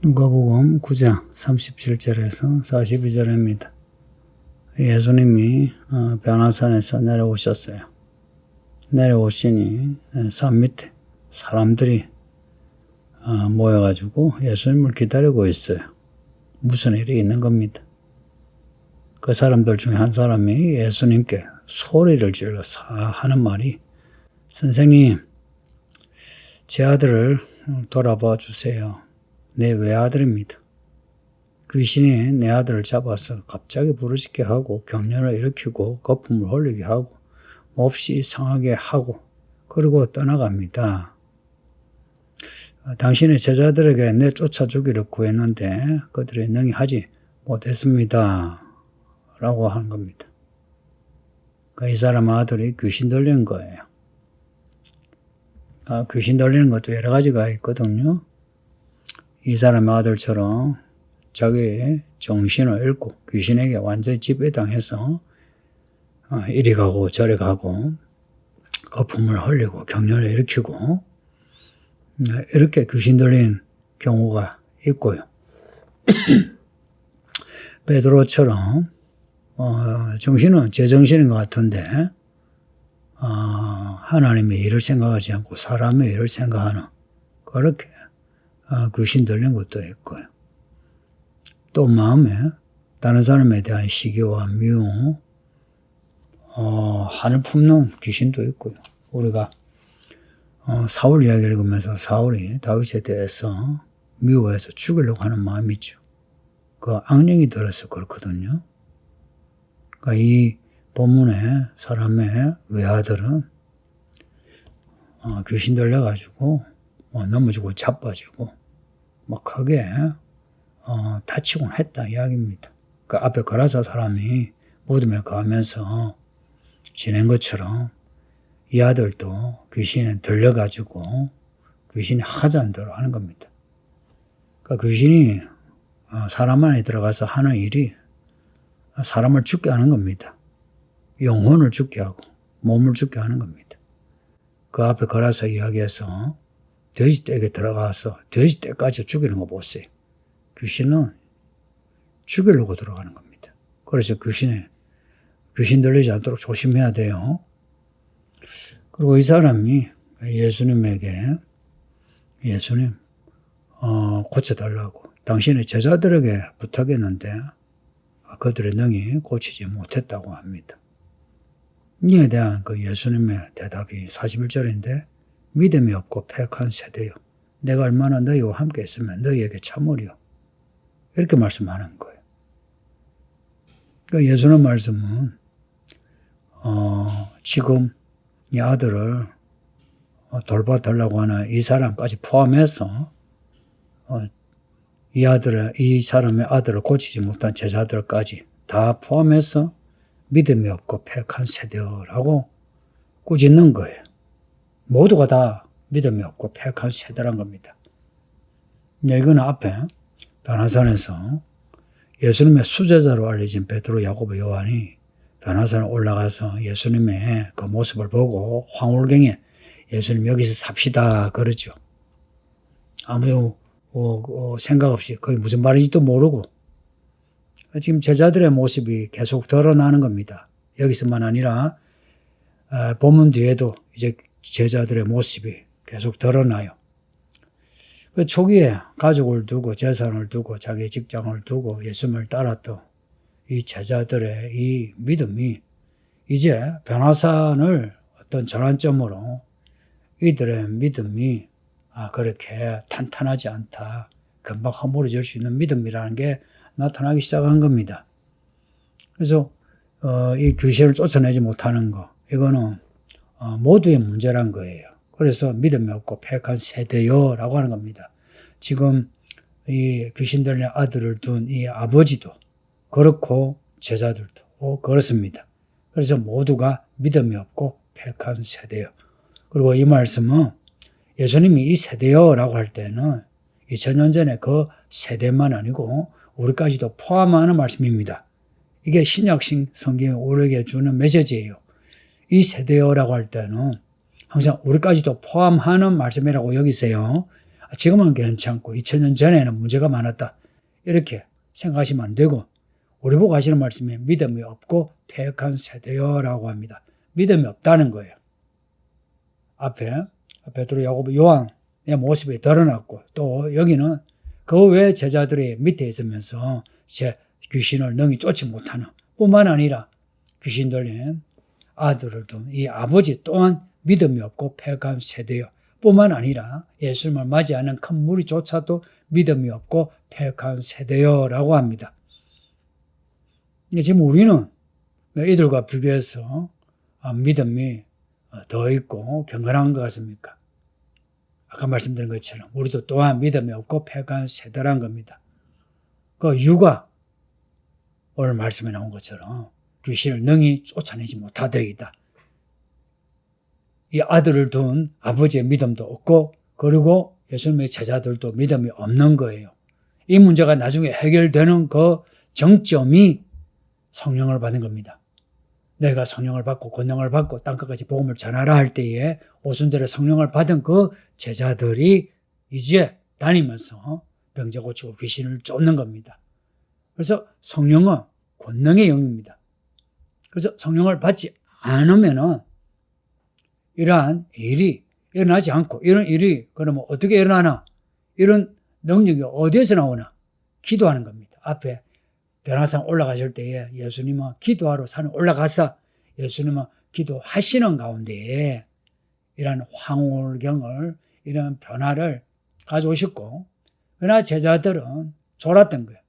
누가복음 9장 37절에서 42절입니다. 예수님이 변화산에서 내려오셨어요. 내려오시니 산 밑에 사람들이 모여가지고 예수님을 기다리고 있어요. 무슨 일이 있는 겁니다. 그 사람들 중에 한 사람이 예수님께 소리를 질러서 하는 말이, 선생님, 제 아들을 돌아봐 주세요. 내 외아들입니다. 귀신이 내 아들을 잡아서 갑자기 부르짖게 하고 경련을 일으키고 거품을 흘리게 하고 몹시 상하게 하고 그리고 떠나갑니다. 당신의 제자들에게 내쫓아주기를 구했는데 그들이 능히 하지 못했습니다. 라고 하는 겁니다. 이 사람 아들이 귀신 들린 거예요. 귀신 들리는 것도 여러 가지가 있거든요. 이 사람의 아들처럼 자기의 정신을 잃고 귀신에게 완전히 지배당해서 이리 가고 저리 가고 거품을 흘리고 경련을 일으키고 이렇게 귀신 들린 경우가 있고요. 베드로처럼 정신은 제 정신인 것 같은데 하나님의 일을 생각하지 않고 사람의 일을 생각하는 그렇게 귀신 들린 것도 있고요. 또 마음에 다른 사람에 대한 시기와 미움, 한을 품는 귀신도 있고요. 우리가 사울 이야기를 읽으면서 사울이 다윗에 대해서 미워해서 죽이려고 하는 마음이 있죠. 그 악령이 들어서 그렇거든요. 그러니까 이 본문의 사람의 외아들은 귀신 들려가지고 넘어지고 자빠지고 크게 다치곤 했다 이야기입니다. 그 앞에 거라사 사람이 무덤에 가면서 지낸 것처럼 이 아들도 귀신에 들려가지고 귀신이 하자는 대로 하는 겁니다. 그러니까 귀신이 사람 안에 들어가서 하는 일이 사람을 죽게 하는 겁니다. 영혼을 죽게 하고 몸을 죽게 하는 겁니다. 그 앞에 거라사 이야기에서 돼지떼에게 들어가서 돼지떼까지 죽이는 거 보세요. 귀신은 죽이려고 들어가는 겁니다. 그래서 귀신 들리지 않도록 조심해야 돼요. 그리고 이 사람이 예수님에게 예수님 고쳐달라고 당신의 제자들에게 부탁했는데 그들이 능히 고치지 못했다고 합니다. 이에 대한 그 예수님의 대답이 41절인데 믿음이 없고 패역한 세대요. 내가 얼마나 너희와 함께 있으면 너희에게 참으리요. 이렇게 말씀하는 거예요. 그러니까 예수님 말씀은 지금 이 아들을 돌봐달라고 하는 이 사람까지 포함해서 이 사람의 아들을 고치지 못한 제자들까지 다 포함해서 믿음이 없고 패역한 세대라고 꾸짖는 거예요. 모두가 다 믿음이 없고 패역한 세대란 겁니다. 이거는 앞에 변화산에서 예수님의 수제자로 알려진 베드로, 야고보, 요한이 변화산에 올라가서 예수님의 그 모습을 보고 황홀경에 예수님 여기서 삽시다 그러죠. 아무 생각 없이 거기 무슨 말인지도 모르고 지금 제자들의 모습이 계속 드러나는 겁니다. 여기서만 아니라 본문 뒤에도 이제 제자들의 모습이 계속 드러나요. 초기에 가족을 두고 재산을 두고 자기 직장을 두고 예수님을 따랐던 이 제자들의 이 믿음이 이제 변화산을 어떤 전환점으로 이들의 믿음이 그렇게 탄탄하지 않다. 금방 허물어질 수 있는 믿음이라는 게 나타나기 시작한 겁니다. 그래서 이 귀신을 쫓아내지 못하는 거 이거는 모두의 문제란 거예요. 그래서 믿음이 없고 패역한 세대요 라고 하는 겁니다. 지금 이 귀신 들린 아들을 둔 이 아버지도 그렇고 제자들도 그렇습니다. 그래서 모두가 믿음이 없고 패역한 세대요. 그리고 이 말씀은 예수님이 이 세대요 라고 할 때는 2000년 전에 그 세대만 아니고 우리까지도 포함하는 말씀입니다. 이게 신약신 성경이 우리에게 주는 메시지예요. 이 세대요라고 할 때는 항상 우리까지도 포함하는 말씀이라고 여기세요. 지금은 괜찮고 2000년 전에는 문제가 많았다. 이렇게 생각하시면 안 되고 우리 보고 하시는 말씀이 믿음이 없고 패역한 세대여라고 합니다. 믿음이 없다는 거예요. 앞에 베드로, 야고보, 요한의 모습이 드러났고 또 여기는 그 외 제자들이 밑에 있으면서 귀신을 능히 쫓지 못하는 뿐만 아니라 귀신 들린 아들을 둔 이 아버지 또한 믿음이 없고 패역한 세대여 뿐만 아니라 예수님을 맞이하는 큰 무리조차도 믿음이 없고 패역한 세대여라고 합니다. 지금 우리는 이들과 비교해서 믿음이 더 있고 경건한 것 같습니까? 아까 말씀드린 것처럼 우리도 또한 믿음이 없고 패역한 세대란 겁니다. 그 이유가 오늘 말씀에 나온 것처럼 귀신을 능히 쫓아내지 못하더이다. 이 아들을 둔 아버지의 믿음도 없고 그리고 예수님의 제자들도 믿음이 없는 거예요. 이 문제가 나중에 해결되는 그 정점이 성령을 받는 겁니다. 내가 성령을 받고 권능을 받고 땅끝까지 복음을 전하라 할 때에 오순절에 성령을 받은 그 제자들이 이제 다니면서 병자 고치고 귀신을 쫓는 겁니다. 그래서 성령은 권능의 영입니다. 그래서 성령을 받지 않으면은 이러한 일이 일어나지 않고 이런 일이 그러면 어떻게 일어나나? 이런 능력이 어디에서 나오나? 기도하는 겁니다. 앞에 변화산 올라가실 때에 예수님은 기도하러 산에 올라가서 예수님은 기도하시는 가운데에 이런 황홀경을 이런 변화를 가져오셨고 그러나 제자들은 졸았던 거예요.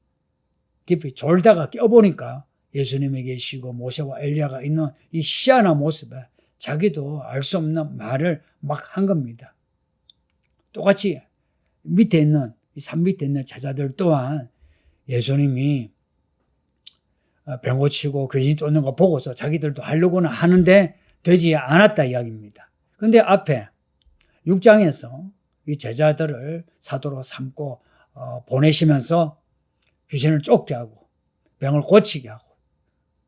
깊이 졸다가 깨어보니까 예수님이 계시고 모세와 엘리야가 있는 이 희한한 모습에 자기도 알 수 없는 말을 막 한 겁니다. 똑같이 밑에 있는 산 밑에 있는 제자들 또한 예수님이 병 고치고 귀신 쫓는 거 보고서 자기들도 하려고는 하는데 되지 않았다 이야기입니다. 그런데 앞에 6장에서 이 제자들을 사도로 삼고 보내시면서 귀신을 쫓게 하고 병을 고치게 하고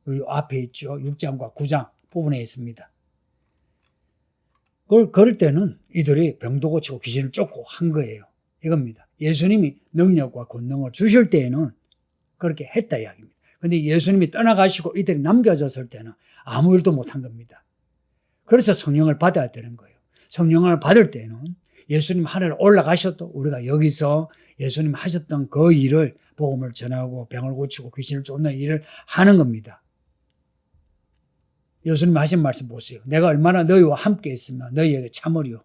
이 앞에 있죠. 6장과 9장 부분에 있습니다. 그걸 걸을 때는 이들이 병도 고치고 귀신을 쫓고 한 거예요. 이겁니다. 예수님이 능력과 권능을 주실 때에는 그렇게 했다 이야기입니다. 그런데 예수님이 떠나가시고 이들이 남겨졌을 때는 아무 일도 못한 겁니다. 그래서 성령을 받아야 되는 거예요. 성령을 받을 때는 예수님 하늘에 올라가셔도 우리가 여기서 예수님 하셨던 그 일을 복음을 전하고 병을 고치고 귀신을 쫓는 일을 하는 겁니다. 예수님 하신 말씀 보세요. 내가 얼마나 너희와 함께 있으면 너희에게 참으리요.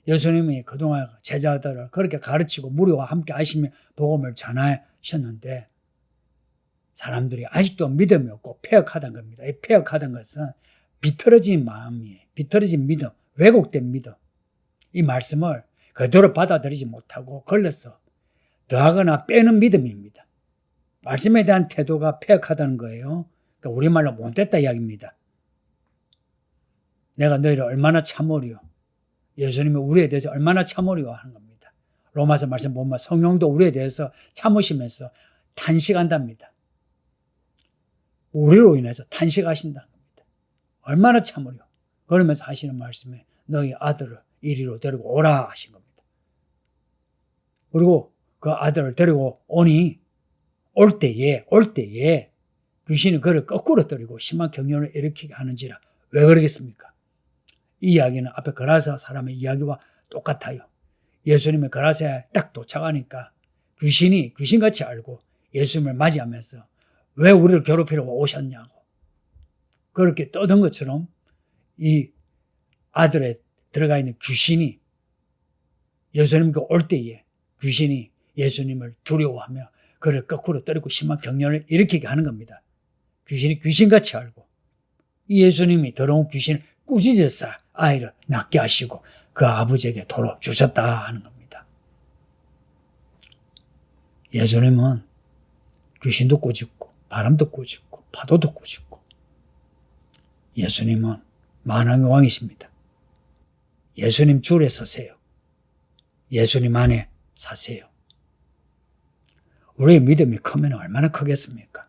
예수님이 그동안 제자들을 그렇게 가르치고 무리와 함께 하시며 복음을 전하셨는데 사람들이 아직도 믿음이 없고 패역하다는 겁니다. 이 패역하다는 것은 비틀어진 마음이에요. 비틀어진 믿음, 왜곡된 믿음. 이 말씀을 그대로 받아들이지 못하고 걸려서 더하거나 빼는 믿음입니다. 말씀에 대한 태도가 패역하다는 거예요. 그러니까 우리말로 못됐다 이야기입니다. 내가 너희를 얼마나 참으리요. 예수님이 우리에 대해서 얼마나 참으리요 하는 겁니다. 로마서 말씀 보면 성령도 우리에 대해서 참으시면서 탄식한답니다. 우리로 인해서 탄식하신다는 겁니다. 얼마나 참으려. 그러면서 하시는 말씀에 너희 아들을 이리로 데리고 오라 하신 겁니다. 그리고 그 아들을 데리고 오니 올 때에 귀신이 그를 거꾸로 때리고 심한 경련을 일으키게 하는지라. 왜 그러겠습니까? 이 이야기는 앞에 거라서 사람의 이야기와 똑같아요. 예수님의 거라서에 딱 도착하니까 귀신이 귀신같이 알고 예수님을 맞이하면서 왜 우리를 괴롭히러 오셨냐고 그렇게 떠든 것처럼 이 아들에 들어가 있는 귀신이 예수님께 올 때에 귀신이 예수님을 두려워하며 그를 거꾸로 때리고 심한 경련을 일으키게 하는 겁니다. 귀신이 귀신같이 알고 이 예수님이 더러운 귀신을 꾸짖어서 아이를 낫게 하시고 그 아버지에게 도로 주셨다 하는 겁니다. 예수님은 귀신도 꾸짖고 바람도 꾸짖고 파도도 꾸짖고 예수님은 만왕의 왕이십니다. 예수님 줄에 서세요. 예수님 안에 사세요. 우리의 믿음이 크면 얼마나 크겠습니까?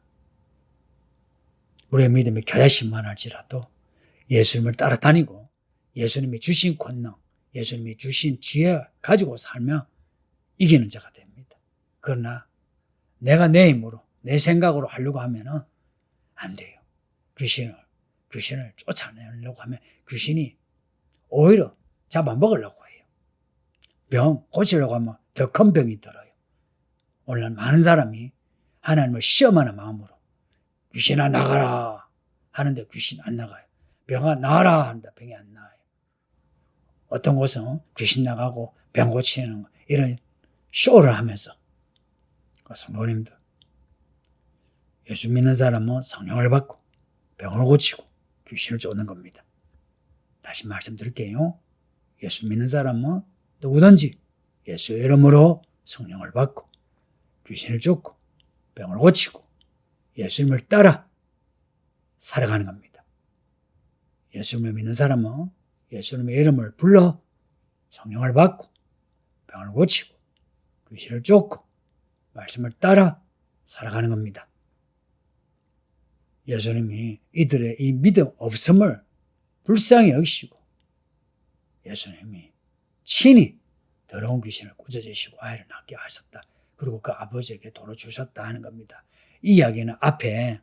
우리의 믿음이 겨자씨만 할지라도 예수님을 따라다니고 예수님이 주신 권능, 예수님이 주신 지혜 가지고 살면 이기는 자가 됩니다. 그러나 내가 내 힘으로 내 생각으로 하려고 하면은 안 돼요. 귀신을 쫓아내려고 하면 귀신이 오히려 잡아먹으려고 해요. 병 고치려고 하면 더 큰 병이 들어요. 오늘 많은 사람이 하나님을 시험하는 마음으로 귀신아 나가라 하는데 귀신 안 나가요. 병아 나가라 하는데 병이 안 나와요. 어떤 곳은 귀신 나가고 병 고치는 이런 쇼를 하면서 성도님들, 예수 믿는 사람은 성령을 받고 병을 고치고 귀신을 쫓는 겁니다. 다시 말씀드릴게요. 예수 믿는 사람은 누구든지 예수의 이름으로 성령을 받고 귀신을 쫓고 병을 고치고 예수님을 따라 살아가는 겁니다. 예수님을 믿는 사람은 예수님의 이름을 불러 성령을 받고 병을 고치고 귀신을 쫓고 말씀을 따라 살아가는 겁니다. 예수님이 이들의 이 믿음 없음을 불쌍히 여기시고 예수님이 친히 더러운 귀신을 꾸짖으시고 아이를 낳게 하셨다. 그리고 그 아버지에게 도로 주셨다 하는 겁니다. 이 이야기는 앞에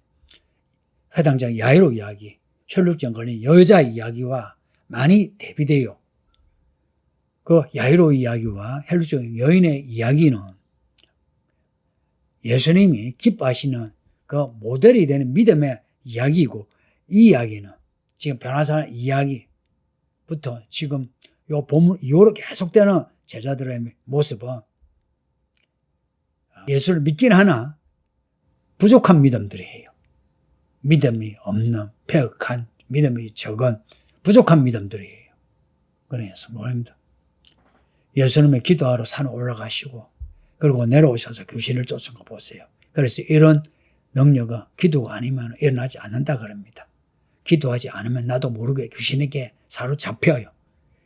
회당장 야이로 이야기, 혈루증 걸린 여자 이야기와 많이 대비돼요. 그 야이로 이야기와 혈루증 여인의 이야기는 예수님이 기뻐하시는 그 모델이 되는 믿음의 이야기이고, 이 이야기는 지금 변화사 이야기부터 지금 요 본문 이후로 계속되는 제자들의 모습은 예수를 믿긴 하나 부족한 믿음들이에요. 믿음이 없는, 폐역한, 믿음이 적은 부족한 믿음들이에요. 그래서 뭐입니다. 예수님의 기도하러 산 올라가시고 그리고 내려오셔서 귀신을 쫓은 거 보세요. 그래서 이런 능력은 기도가 아니면 일어나지 않는다 그럽니다. 기도하지 않으면 나도 모르게 귀신에게 사로잡혀요.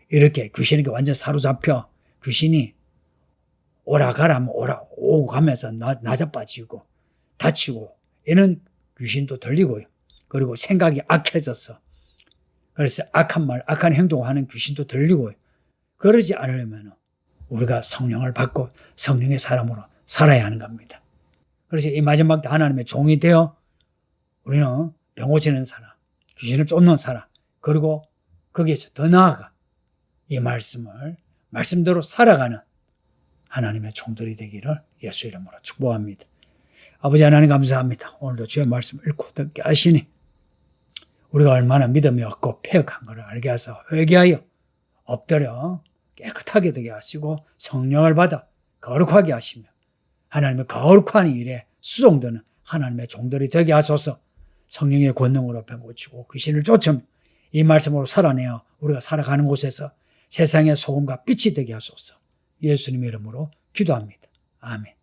이렇게 귀신에게 완전 사로잡혀 귀신이 오라 가라 하면 오고 가면서 낮아빠지고 다치고 이런 귀신도 들리고요. 그리고 생각이 악해져서 그래서 악한 말, 악한 행동을 하는 귀신도 들리고요. 그러지 않으려면 우리가 성령을 받고 성령의 사람으로 살아야 하는 겁니다. 그래서 이 마지막 때 하나님의 종이 되어 우리는 병 고치는 사람, 귀신을 쫓는 사람, 그리고 거기에서 더 나아가 이 말씀을 말씀대로 살아가는 하나님의 종들이 되기를 예수 이름으로 축복합니다. 아버지 하나님 감사합니다. 오늘도 주의 말씀을 읽고 듣게 하시니 우리가 얼마나 믿음이 없고 폐역한 것을 알게 하셔서 회개하여 엎드려 깨끗하게 되게 하시고 성령을 받아 거룩하게 하시며 하나님의 거룩한 일에 수종되는 하나님의 종들이 되게 하소서. 성령의 권능으로 병 고치고 귀신을 쫓으며 이 말씀으로 살아내어 우리가 살아가는 곳에서 세상의 소금과 빛이 되게 하소서. 예수님의 이름으로 기도합니다. 아멘.